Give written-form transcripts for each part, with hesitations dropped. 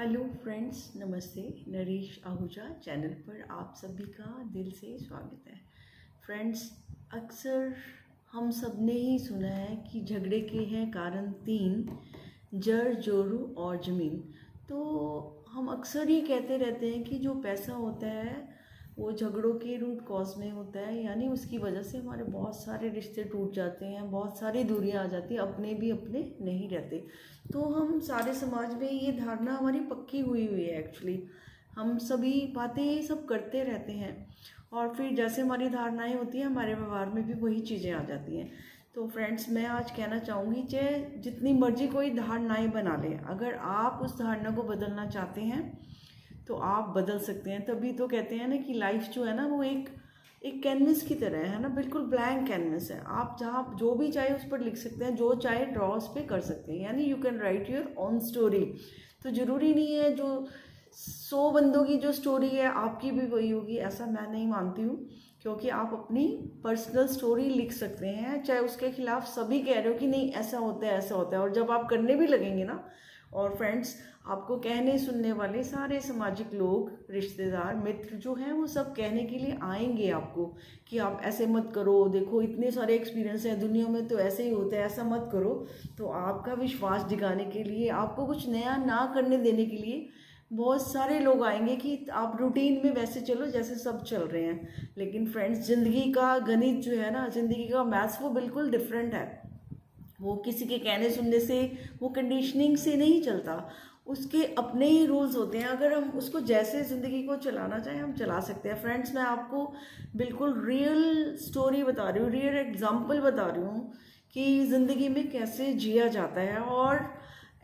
Hello friends, नमस्ते। Naresh Ahuja channel पर आप सभी का दिल से स्वागत है। फ्रेंड्स, अक्सर हम सब ने ही सुना है कि झगड़े के हैं कारण तीन, जड़ जोरू और ज़मीन। तो हम अक्सर ये कहते रहते हैं कि जो पैसा होता है वो झगड़ों के रूट कॉज में होता है, यानी उसकी वजह से हमारे बहुत सारे रिश्ते टूट जाते हैं, बहुत सारी दूरियां आ जाती हैं, अपने भी अपने नहीं रहते। तो हम सारे समाज में ये धारणा हमारी पक्की हुई हुई है। एक्चुअली हम सभी बातें सब करते रहते हैं और फिर जैसे हमारी धारणाएं होती हैं हमारे व्यवहार में भी वही चीज़ें आ जाती हैं। तो फ्रेंड्स, मैं आज कहना चाहूँगी चाहे जितनी मर्जी कोई धारणाएं बना ले, अगर आप उस धारणा को बदलना चाहते हैं तो आप बदल सकते हैं। तभी तो कहते हैं ना कि लाइफ जो है ना वो एक कैनवस की तरह है ना, बिल्कुल ब्लैंक कैनवस है। आप जहाँ जो भी चाहे उस पर लिख सकते हैं, जो चाहे ड्रॉ उस पर कर सकते हैं, यानी you can write your own story. तो ज़रूरी नहीं है जो 100 बंदों की जो स्टोरी है आपकी भी वही होगी, ऐसा मैं नहीं मानती हूँ। क्योंकि आप अपनी पर्सनल स्टोरी लिख सकते हैं, चाहे उसके खिलाफ सभी कह रहे हो कि नहीं ऐसा होता है ऐसा होता है, और जब आप करने भी लगेंगे ना, और फ्रेंड्स, आपको कहने सुनने वाले सारे सामाजिक लोग, रिश्तेदार, मित्र जो हैं वो सब कहने के लिए आएंगे आपको कि आप ऐसे मत करो, देखो इतने सारे एक्सपीरियंस हैं दुनिया में तो ऐसे ही होता है, ऐसा मत करो। तो आपका विश्वास दिखाने के लिए, आपको कुछ नया ना करने देने के लिए बहुत सारे लोग आएंगे कि आप रूटीन में वैसे चलो जैसे सब चल रहे हैं। लेकिन फ्रेंड्स, ज़िंदगी का गणित जो है ना, ज़िंदगी का मैथ्स, वो बिल्कुल डिफरेंट है। वो किसी के कहने सुनने से, वो कंडीशनिंग से नहीं चलता, उसके अपने ही रूल्स होते हैं। अगर हम उसको जैसे ज़िंदगी को चलाना चाहें हम चला सकते हैं। फ्रेंड्स, मैं आपको बिल्कुल रियल स्टोरी बता रही हूँ, रियल एग्जांपल बता रही हूँ कि ज़िंदगी में कैसे जिया जाता है। और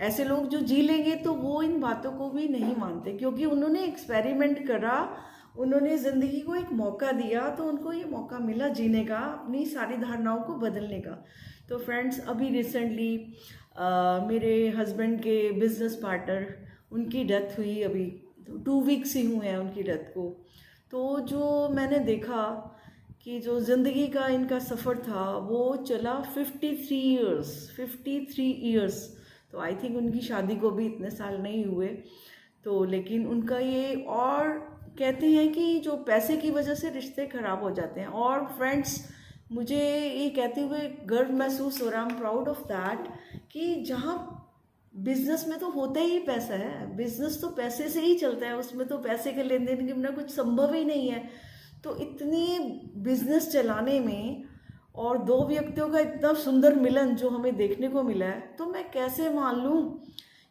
ऐसे लोग जो जी लेंगे तो वो इन बातों को भी नहीं मानते, क्योंकि उन्होंने एक्सपेरिमेंट करा, उन्होंने ज़िंदगी को एक मौका दिया, तो उनको ये मौका मिला जीने का, अपनी सारी धारणाओं को बदलने का। तो फ्रेंड्स, अभी रिसेंटली मेरे हस्बैंड के बिजनेस पार्टनर, उनकी डेथ हुई। अभी 2 वीक्स ही हुए हैं उनकी डेथ को। तो जो मैंने देखा कि जो ज़िंदगी का इनका सफ़र था वो चला 53 ईयर्स। तो आई थिंक उनकी शादी को भी इतने साल नहीं हुए। तो लेकिन उनका ये, और कहते हैं कि जो पैसे की वजह से रिश्ते खराब हो जाते हैं। और फ्रेंड्स, मुझे ये कहते हुए गर्व महसूस हो रहा, I am proud of that, कि जहाँ बिजनेस में तो होता ही पैसा है, बिजनेस तो पैसे से ही चलता है, उसमें तो पैसे के लेन देन के बिना कुछ संभव ही नहीं है। तो इतनी बिजनेस चलाने में और दो व्यक्तियों का इतना सुंदर मिलन जो हमें देखने को मिला है, तो मैं कैसे मान लूँ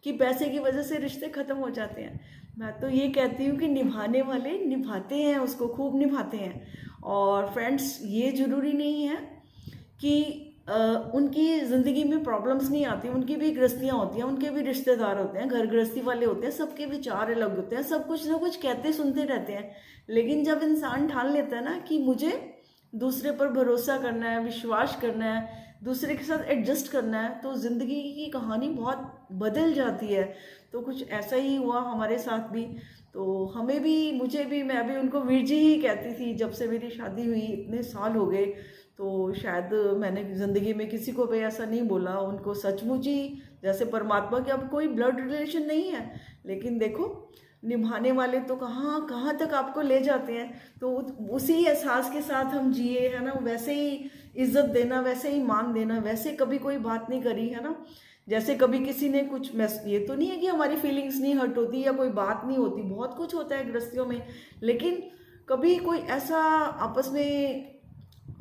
कि पैसे की वजह से रिश्ते खत्म हो जाते हैं। मैं तो ये कहती हूँ कि निभाने वाले निभाते हैं, उसको खूब निभाते हैं। और फ्रेंड्स, ये ज़रूरी नहीं है कि उनकी ज़िंदगी में प्रॉब्लम्स नहीं आती, उनकी भी गृहस्थियाँ होती हैं, उनके भी रिश्तेदार होते हैं, घर गृहस्थी वाले होते हैं, सबके विचार अलग होते हैं, सब कुछ ना कुछ कहते सुनते रहते हैं। लेकिन जब इंसान ठान लेता है ना कि मुझे दूसरे पर भरोसा करना है, विश्वास करना है, दूसरे के साथ एडजस्ट करना है, तो ज़िंदगी की कहानी बहुत बदल जाती है। तो कुछ ऐसा ही हुआ हमारे साथ भी। तो हमें भी, मुझे भी, मैं भी उनको वीर जी ही कहती थी। जब से मेरी शादी हुई इतने साल हो गए, तो शायद मैंने ज़िंदगी में किसी को भी ऐसा नहीं बोला उनको, सचमुच ही जैसे परमात्मा के, अब कोई ब्लड रिलेशन नहीं है, लेकिन देखो निभाने वाले तो कहाँ कहाँ तक आपको ले जाते हैं। तो उसी एहसास के साथ हम जिए, है ना, वैसे ही इज्जत देना, वैसे ही मान देना, वैसे कभी कोई बात नहीं करी, है ना, जैसे कभी किसी ने कुछ ये तो नहीं है कि हमारी फीलिंग्स नहीं हर्ट होती या कोई बात नहीं होती, बहुत कुछ होता है गृहस्थियों में। लेकिन कभी कोई ऐसा आपस में,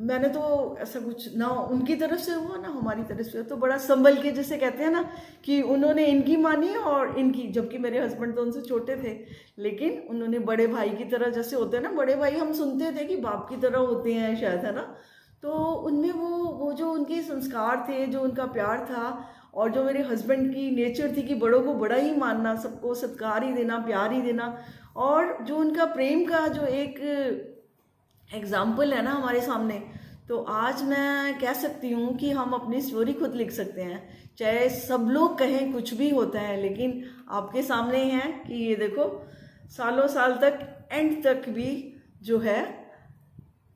मैंने तो ऐसा कुछ ना उनकी तरफ से हुआ ना हमारी तरफ से, तो बड़ा संभल के, जैसे कहते हैं ना कि उन्होंने इनकी मानी और इनकी, जबकि मेरे हस्बैंड तो उनसे छोटे थे, लेकिन उन्होंने बड़े भाई की तरह, जैसे होते हैं ना बड़े भाई, हम सुनते थे कि बाप की तरह होते हैं शायद, है ना। तो उनमें वो जो उनके संस्कार थे, जो उनका प्यार था, और जो मेरे हस्बैंड की नेचर थी कि बड़ों को बड़ा ही मानना, सबको सत्कार ही देना, प्यार ही देना, और जो उनका प्रेम का जो एक एग्जाम्पल है ना हमारे सामने, तो आज मैं कह सकती हूँ कि हम अपनी स्टोरी खुद लिख सकते हैं। चाहे सब लोग कहें कुछ भी होता है, लेकिन आपके सामने है कि ये देखो सालों साल तक, एंड तक भी जो है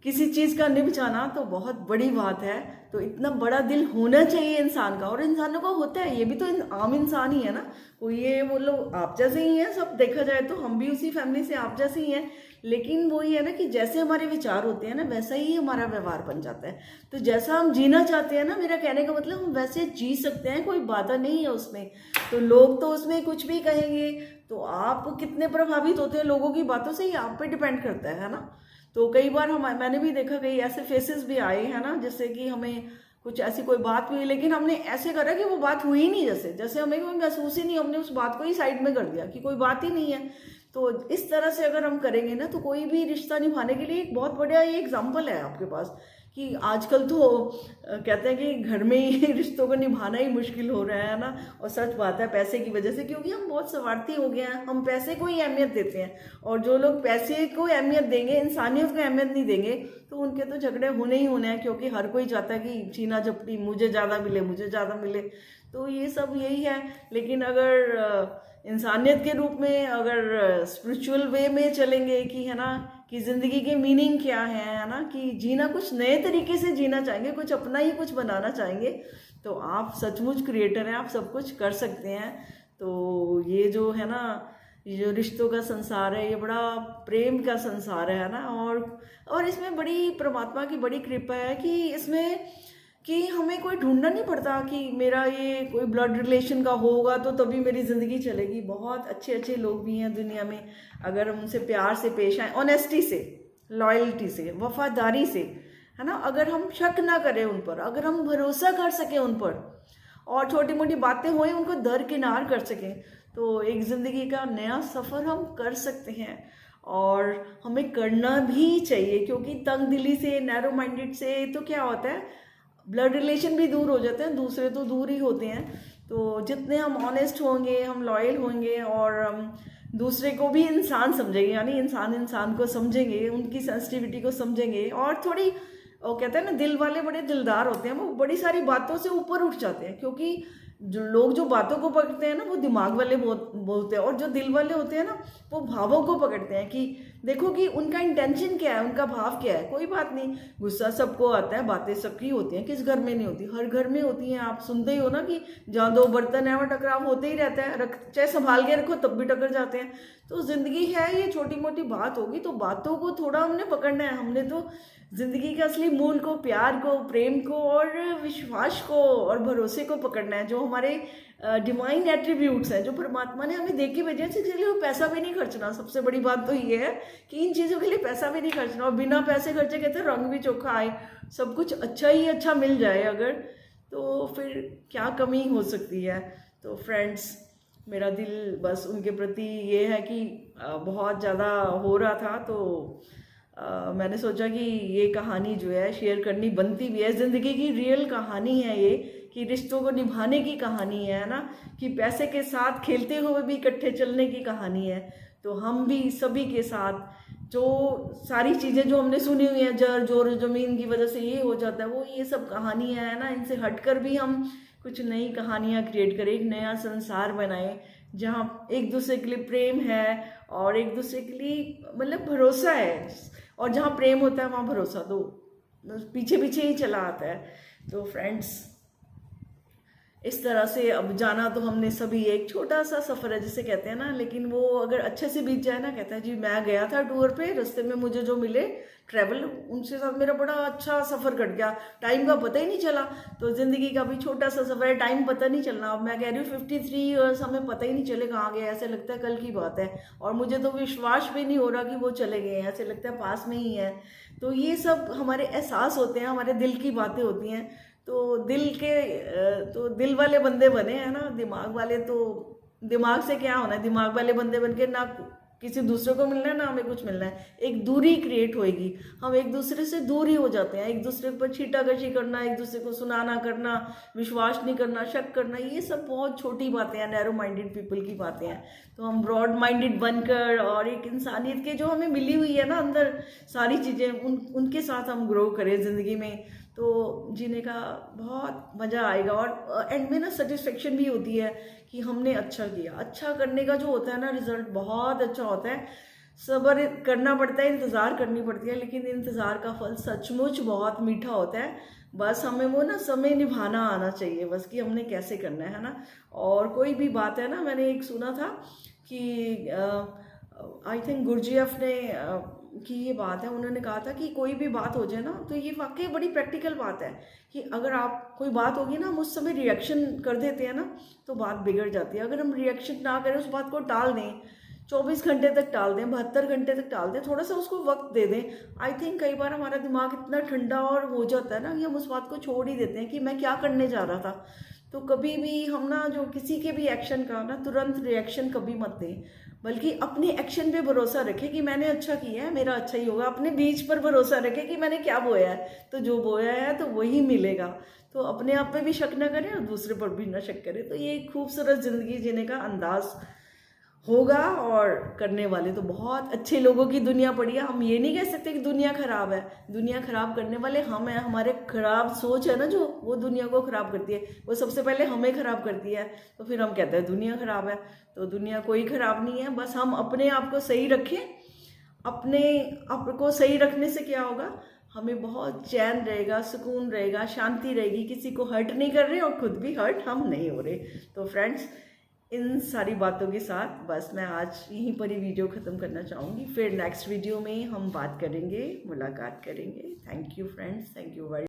किसी चीज़ का निभ जाना तो बहुत बड़ी बात है। तो इतना बड़ा दिल होना चाहिए इंसान का, और इंसानों का होता है, ये भी तो आम इंसान ही है ना, कोई ये बोलो आप जैसे ही हैं सब, देखा जाए तो हम भी उसी फैमिली से आप जैसे ही हैं। लेकिन वो ये है ना कि जैसे हमारे विचार होते हैं ना वैसा ही हमारा व्यवहार बन जाता है। तो जैसा हम जीना चाहते हैं ना, मेरा कहने का मतलब हम वैसे जी सकते हैं, कोई बाधा नहीं है उसमें। तो लोग तो उसमें कुछ भी कहेंगे, तो आप कितने प्रभावित होते हैं लोगों की बातों से, ही आप पे डिपेंड करता है ना। तो कई बार मैंने भी देखा, कई ऐसे फेसेस भी आए हैं ना, जैसे कि हमें कुछ ऐसी कोई बात हुई लेकिन हमने ऐसे करा कि वो बात हुई ही नहीं, जैसे जैसे हमें कोई महसूस ही नहीं, हमने उस बात को ही साइड में कर दिया कि कोई बात ही नहीं है। तो इस तरह से अगर हम करेंगे ना, तो कोई भी रिश्ता निभाने के लिए एक बहुत बढ़िया ये एग्जाम्पल है आपके पास कि आजकल तो कहते हैं कि घर में ही रिश्तों को निभाना ही मुश्किल हो रहा है ना। और सच बात है, पैसे की वजह से, क्योंकि हम बहुत स्वार्थी हो गए हैं, हम पैसे को ही अहमियत देते हैं। और जो लोग पैसे को अहमियत देंगे, इंसानियत को अहमियत नहीं देंगे, तो उनके तो झगड़े होने ही होने हैं, क्योंकि हर कोई चाहता है कि छीना झपटी, मुझे ज़्यादा मिले, मुझे ज़्यादा मिले। तो ये सब यही है। लेकिन अगर इंसानियत के रूप में, अगर स्पिरिचुअल वे में चलेंगे कि है ना, कि ज़िंदगी के मीनिंग क्या है ना, कि जीना कुछ नए तरीके से जीना चाहेंगे, कुछ अपना ही कुछ बनाना चाहेंगे, तो आप सचमुच क्रिएटर हैं, आप सब कुछ कर सकते हैं। तो ये जो है ना, ये जो रिश्तों का संसार है, ये बड़ा प्रेम का संसार है ना। और इसमें बड़ी परमात्मा की बड़ी कृपा है कि इसमें कि हमें कोई ढूंढना नहीं पड़ता कि मेरा ये कोई ब्लड रिलेशन का होगा तो तभी मेरी ज़िंदगी चलेगी। बहुत अच्छे अच्छे लोग भी हैं दुनिया में, अगर हम उनसे प्यार से पेश आए, ऑनेस्टी से, लॉयल्टी से, वफादारी से, है ना, अगर हम शक ना करें उन पर, अगर हम भरोसा कर सकें उन पर, और छोटी मोटी बातें होएं उनको दरकिनार कर सकें, तो एक ज़िंदगी का नया सफ़र हम कर सकते हैं। और हमें करना भी चाहिए, क्योंकि तंग दिली से, नैरो माइंडेड से तो क्या होता है, ब्लड रिलेशन भी दूर हो जाते हैं, दूसरे तो दूर ही होते हैं। तो जितने हम ऑनेस्ट होंगे, हम लॉयल होंगे, और हम दूसरे को भी इंसान समझेंगे, यानी इंसान इंसान को समझेंगे, उनकी सेंसिटिविटी को समझेंगे, और थोड़ी, वो कहते हैं ना, दिल वाले बड़े दिलदार होते हैं, वो बड़ी सारी बातों से ऊपर उठ जाते हैं। क्योंकि जो लोग जो बातों को पकड़ते हैं ना, वो दिमाग वाले बोलते हैं, और जो दिल वाले होते हैं ना, वो भावों को पकड़ते हैं कि देखो कि उनका इंटेंशन क्या है, उनका भाव क्या है। कोई बात नहीं, गुस्सा सबको आता है, बातें सबकी होती हैं, किस घर में नहीं होती, हर घर में होती हैं। आप सुनते ही हो ना कि जहाँ दो बर्तन है वहाँ टकराव होते ही रहता है, चाहे संभाल के रखो तब भी टकर जाते हैं। तो जिंदगी है, ये छोटी मोटी बात होगी, तो बातों को थोड़ा हमने पकड़ना है। हमने तो जिंदगी के असली मूल को, प्यार को, प्रेम को, और विश्वास को, और भरोसे को पकड़ना है, जो हमारे डिवाइन एट्रीब्यूट्स हैं, जो परमात्मा ने हमें दे के भेजे हैं। इसके लिए पैसा भी नहीं खर्चना, सबसे बड़ी बात तो ये है कि इन चीज़ों के लिए पैसा भी नहीं खर्चना, और बिना पैसे खर्चे कहते हैं रंग भी चोखा आए, सब कुछ अच्छा ही अच्छा मिल जाए अगर, तो फिर क्या कमी हो सकती है। तो फ्रेंड्स, मेरा दिल बस उनके प्रति ये है कि बहुत ज़्यादा हो रहा था, तो मैंने सोचा कि ये कहानी जो है शेयर करनी बनती भी है। ज़िंदगी की रियल कहानी है ये, कि रिश्तों को निभाने की कहानी है ना, कि पैसे के साथ खेलते हुए भी इकट्ठे चलने की कहानी है। तो हम भी सभी के साथ जो सारी चीज़ें जो हमने सुनी हुई हैं, जर जोर ज़मीन की वजह से ये हो जाता है, वो ये सब कहानियाँ है ना, इनसे हटकर भी हम कुछ नई कहानियाँ क्रिएट करें, एक नया संसार बनाएं, जहाँ एक दूसरे के लिए प्रेम है, और एक दूसरे के लिए मतलब भरोसा है। और जहाँ प्रेम होता है वहाँ भरोसा तो पीछे पीछे ही चला आता है। तो फ्रेंड्स, इस तरह से अब जाना तो हमने सभी, एक छोटा सा सफ़र है जिसे कहते हैं ना, लेकिन वो अगर अच्छे से बीत जाए ना, कहता है जी मैं गया था टूर पे, रास्ते में मुझे जो मिले ट्रैवल, उनसे साथ मेरा बड़ा अच्छा सफ़र कट गया, टाइम का पता ही नहीं चला। तो ज़िंदगी का भी छोटा सा सफ़र है, टाइम पता नहीं चलना। अब मैं कह रही हूँ 53 ईयर्स, हमें पता ही नहीं चले कहाँ गए, ऐसे लगता है कल की बात है, और मुझे तो विश्वास भी नहीं हो रहा कि वो चले गए हैं, ऐसे लगता है पास में ही है। तो ये सब हमारे एहसास होते हैं, हमारे दिल की बातें होती हैं। तो दिल वाले बंदे बने हैं ना, दिमाग वाले तो दिमाग से क्या होना है, दिमाग वाले बंदे बन के ना किसी दूसरे को मिलना है ना हमें कुछ मिलना है, एक दूरी क्रिएट होएगी, हम एक दूसरे से दूर ही हो जाते हैं। एक दूसरे पर छीटाकशी करना, एक दूसरे को सुनाना करना, विश्वास नहीं करना, शक करना, ये सब बहुत छोटी बातें हैं, नैरो माइंडेड पीपल की बातें हैं। तो हम ब्रॉड माइंडेड बनकर, और एक इंसानियत के जो हमें मिली हुई है ना अंदर सारी चीज़ें, उनके साथ हम ग्रो करें ज़िंदगी में, तो जीने का बहुत मज़ा आएगा। और एंड में ना सेटिस्फेक्शन भी होती है कि हमने अच्छा किया। अच्छा करने का जो होता है ना रिजल्ट बहुत अच्छा होता है। सब्र करना पड़ता है, इंतज़ार करनी पड़ती है, लेकिन इंतज़ार का फल सचमुच बहुत मीठा होता है। बस हमें वो ना समय निभाना आना चाहिए, बस कि हमने कैसे करना है ना। और कोई भी बात है ना, मैंने एक सुना था कि आई थिंक गुरजीएफ ने की ये बात है, उन्होंने कहा था कि कोई भी बात हो जाए ना, तो ये वाकई बड़ी प्रैक्टिकल बात है कि अगर आप कोई बात होगी ना, हम उस समय रिएक्शन कर देते हैं ना, तो बात बिगड़ जाती है। अगर हम रिएक्शन ना करें, उस बात को टाल दें, 24 घंटे तक टाल दें, 72 घंटे तक टाल दें, थोड़ा सा उसको वक्त दे दें। आई थिंक कई बार हमारा दिमाग इतना ठंडा और हो जाता है ना कि हम उस बात को छोड़ ही देते हैं कि मैं क्या करने जा रहा था। तो कभी भी हम ना जो किसी के भी एक्शन का ना तुरंत रिएक्शन कभी मत दें, बल्कि अपने एक्शन पे भरोसा रखें कि मैंने अच्छा किया है, मेरा अच्छा ही होगा। अपने बीज पर भरोसा रखें कि मैंने क्या बोया है, तो जो बोया है तो वही मिलेगा। तो अपने आप पे भी शक न करें और दूसरे पर भी न शक करें। तो ये एक खूबसूरत ज़िंदगी जीने का अंदाज़ होगा। और करने वाले तो बहुत अच्छे लोगों की दुनिया पड़ी है। हम ये नहीं कह सकते कि दुनिया खराब है, दुनिया खराब करने वाले हम हैं। हमारे खराब सोच है ना जो, वो दुनिया को खराब करती है, वो सबसे पहले हमें खराब करती है। तो फिर हम कहते हैं दुनिया खराब है। तो दुनिया कोई खराब नहीं है, बस हम अपने आप को सही रखें। अपने आप को सही रखने से क्या होगा, हमें बहुत चैन रहेगा, सुकून रहेगा, शांति रहेगी, किसी को हर्ट नहीं कर रहे और खुद भी हर्ट हम नहीं हो रहे। तो फ्रेंड्स, इन सारी बातों के साथ बस मैं आज यहीं पर ही वीडियो ख़त्म करना चाहूँगी। फिर नेक्स्ट वीडियो में हम बात करेंगे, मुलाकात करेंगे। Thank you friends, thank you very